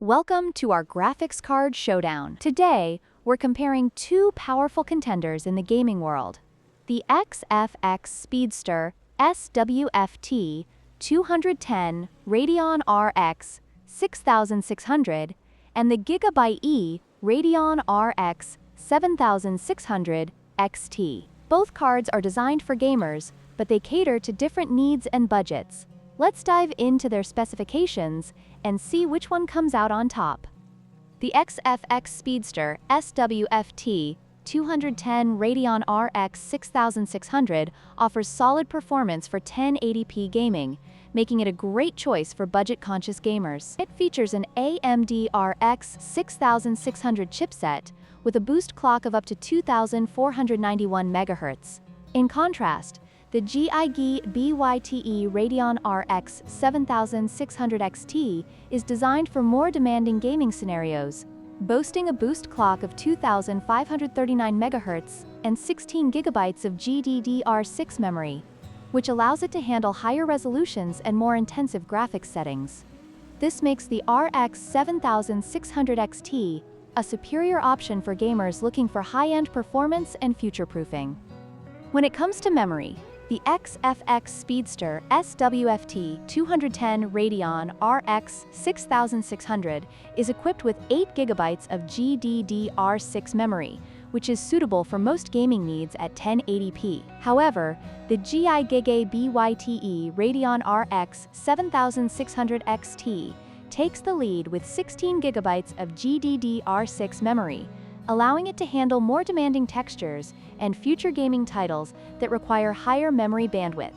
Welcome to our graphics card showdown. Today, we're comparing two powerful contenders in the gaming world. The XFX Speedster SWFT 210 Radeon RX 6600 and the GIGABYTE Radeon RX 7600 XT. Both cards are designed for gamers, but they cater to different needs and budgets. Let's dive into their specifications and see which one comes out on top. The XFX Speedster SWFT 210 Radeon RX 6600 offers solid performance for 1080p gaming, making it a great choice for budget-conscious gamers. It features an AMD RX 6600 chipset with a boost clock of up to 2491 MHz. In contrast, the GIGABYTE Radeon RX 7600 XT is designed for more demanding gaming scenarios, boasting a boost clock of 2539 MHz and 16 GB of GDDR6 memory, which allows it to handle higher resolutions and more intensive graphics settings. This makes the RX 7600 XT a superior option for gamers looking for high-end performance and future-proofing. When it comes to memory, the XFX Speedster SWFT 210 Radeon RX 6600 is equipped with 8 GB of GDDR6 memory, which is suitable for most gaming needs at 1080p. However, the GIGABYTE Radeon RX 7600 XT takes the lead with 16 GB of GDDR6 memory, allowing it to handle more demanding textures and future gaming titles that require higher memory bandwidth.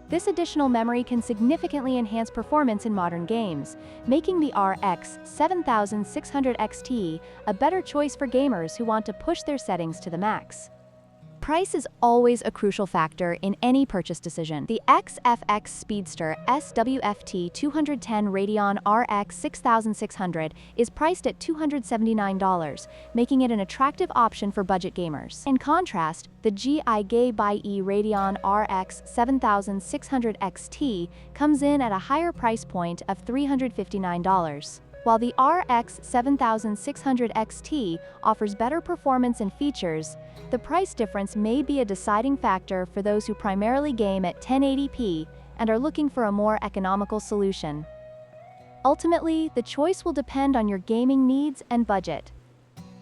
This additional memory can significantly enhance performance in modern games, making the RX 7600 XT a better choice for gamers who want to push their settings to the max. Price is always a crucial factor in any purchase decision. The XFX Speedster SWFT 210 Radeon RX 6600 is priced at $279, making it an attractive option for budget gamers. In contrast, the GIGABYTE Radeon RX 7600 XT comes in at a higher price point of $359. While the RX 7600 XT offers better performance and features, the price difference may be a deciding factor for those who primarily game at 1080p and are looking for a more economical solution. Ultimately, the choice will depend on your gaming needs and budget.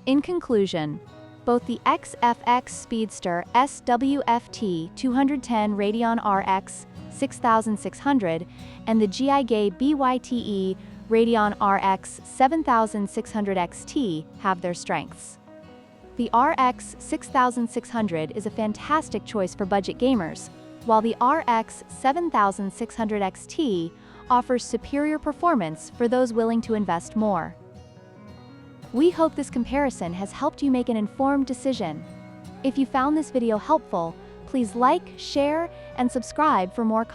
In conclusion, both the XFX Speedster SWFT 210 Radeon RX 6600 and the GIGABYTE Radeon RX 7600 XT have their strengths. The RX 6600 is a fantastic choice for budget gamers, while the RX 7600 XT offers superior performance for those willing to invest more. We hope this comparison has helped you make an informed decision. If you found this video helpful, please like, share, and subscribe for more content.